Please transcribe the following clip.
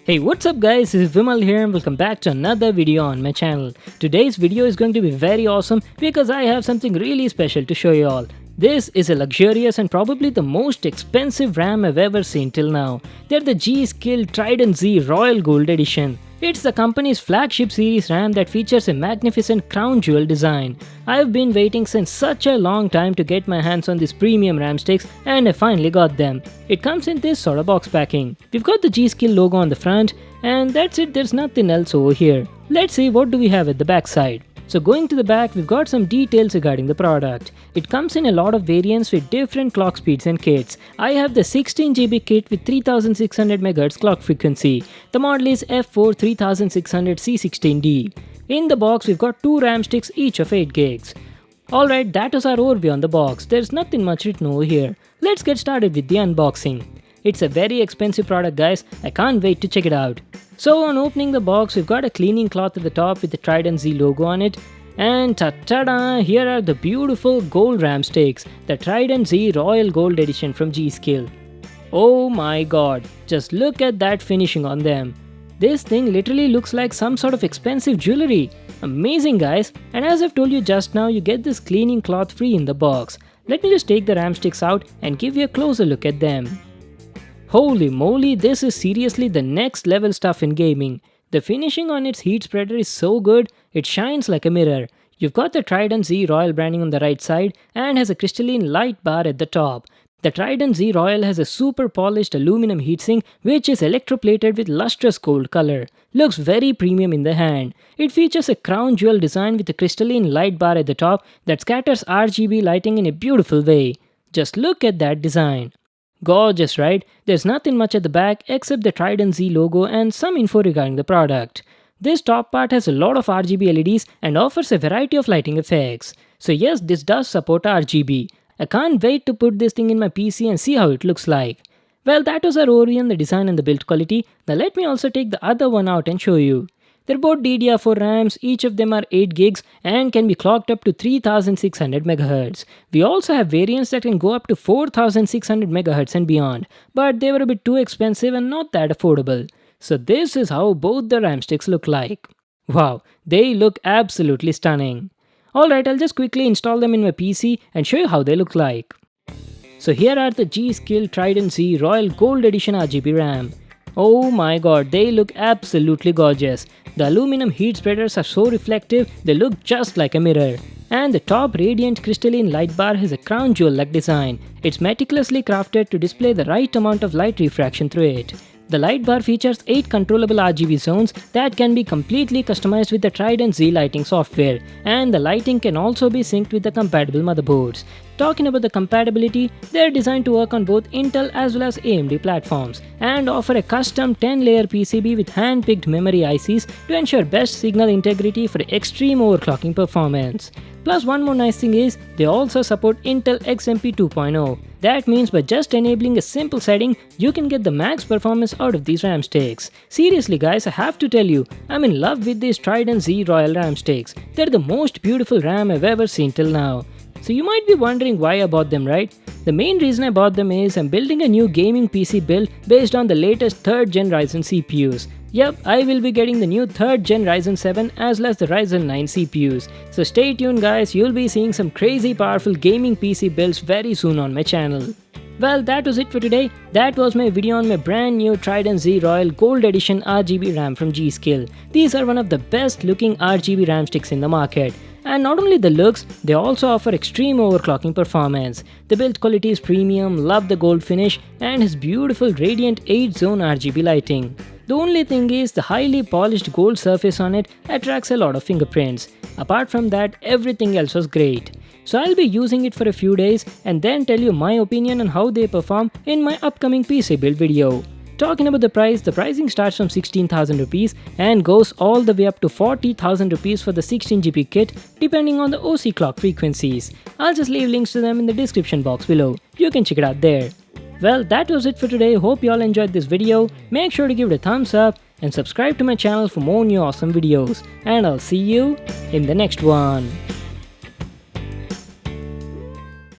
Hey, what's up guys, this is Vimal here and welcome back to another video on my channel. Today's video is going to be very awesome because I have something really special to show you all. This is a luxurious and probably the most expensive RAM I've ever seen till now. They're the G-Skill Trident Z Royal Gold Edition. It's the company's flagship series RAM that features a magnificent crown jewel design. I've been waiting since such a long time to get my hands on these premium RAM sticks and I finally got them. It comes in this sort of box packing. We've got the G-Skill logo on the front and that's it, there's nothing else over here. Let's see what do we have at the back side. So going to the back, we've got some details regarding the product. It comes in a lot of variants with different clock speeds and kits. I have the 16GB kit with 3600 MHz clock frequency. The model is F4 3600C16D. In the box, we've got two RAM sticks each of 8 gigs. Alright, that was our overview on the box. There's nothing much written over here. Let's get started with the unboxing. It's a very expensive product guys, I can't wait to check it out. So on opening the box, we've got a cleaning cloth at the top with the Trident Z logo on it. And ta-da! Here are the beautiful gold RAM sticks, the Trident Z Royal Gold Edition from G-Skill. Oh my god, just look at that finishing on them. This thing literally looks like some sort of expensive jewelry. Amazing guys, and as I've told you just now, you get this cleaning cloth free in the box. Let me just take the RAM sticks out and give you a closer look at them. Holy moly, this is seriously the next level stuff in gaming. The finishing on its heat spreader is so good, it shines like a mirror. You've got the Trident Z Royal branding on the right side and has a crystalline light bar at the top. The Trident Z Royal has a super polished aluminum heatsink which is electroplated with lustrous gold color. Looks very premium in the hand. It features a crown jewel design with a crystalline light bar at the top that scatters RGB lighting in a beautiful way. Just look at that design. Gorgeous, right? There's nothing much at the back except the Trident Z logo and some info regarding the product. This top part has a lot of RGB LEDs and offers a variety of lighting effects. So yes, this does support RGB. I can't wait to put this thing in my PC and see how it looks like. Well, that was our overview on the design and the build quality. Now let me also take the other one out and show you. They're both DDR4 RAMs, each of them are 8 gigs and can be clocked up to 3600 MHz. We also have variants that can go up to 4600 MHz and beyond, but they were a bit too expensive and not that affordable. So this is how both the RAM sticks look like. Wow, they look absolutely stunning. Alright, I'll just quickly install them in my PC and show you how they look like. So here are the G-Skill Trident Z Royal Gold Edition RGB RAM. Oh my god, they look absolutely gorgeous. The aluminum heat spreaders are so reflective, they look just like a mirror. And the top radiant crystalline light bar has a crown jewel-like design. It's meticulously crafted to display the right amount of light refraction through it. The light bar features 8 controllable RGB zones that can be completely customized with the Trident Z lighting software, and the lighting can also be synced with the compatible motherboards. Talking about the compatibility, they are designed to work on both Intel as well as AMD platforms and offer a custom 10-layer PCB with hand-picked memory ICs to ensure best signal integrity for extreme overclocking performance. Plus one more nice thing is, they also support Intel XMP 2.0. That means by just enabling a simple setting, you can get the max performance out of these RAM sticks. Seriously guys, I have to tell you, I'm in love with these Trident Z Royal RAM sticks. They're the most beautiful RAM I've ever seen till now. So you might be wondering why I bought them, right? The main reason I bought them is I'm building a new gaming PC build based on the latest 3rd gen Ryzen CPUs. Yep, I will be getting the new 3rd gen Ryzen 7 as well as the Ryzen 9 CPUs. So stay tuned guys, you'll be seeing some crazy powerful gaming PC builds very soon on my channel. Well, that was it for today. That was my video on my brand new Trident Z Royal Gold Edition RGB RAM from G-Skill. These are one of the best looking RGB RAM sticks in the market. And not only the looks, they also offer extreme overclocking performance. The build quality is premium, love the gold finish, and has beautiful radiant 8-zone RGB lighting. The only thing is the highly polished gold surface on it attracts a lot of fingerprints. Apart from that, everything else was great. So I'll be using it for a few days and then tell you my opinion on how they perform in my upcoming PC build video. Talking about the price, the pricing starts from 16,000 rupees and goes all the way up to 40,000 rupees for the 16GB kit depending on the OC clock frequencies. I'll just leave links to them in the description box below. You can check it out there. Well, that was it for today. Hope you all enjoyed this video. Make sure to give it a thumbs up and subscribe to my channel for more new awesome videos. And I'll see you in the next one.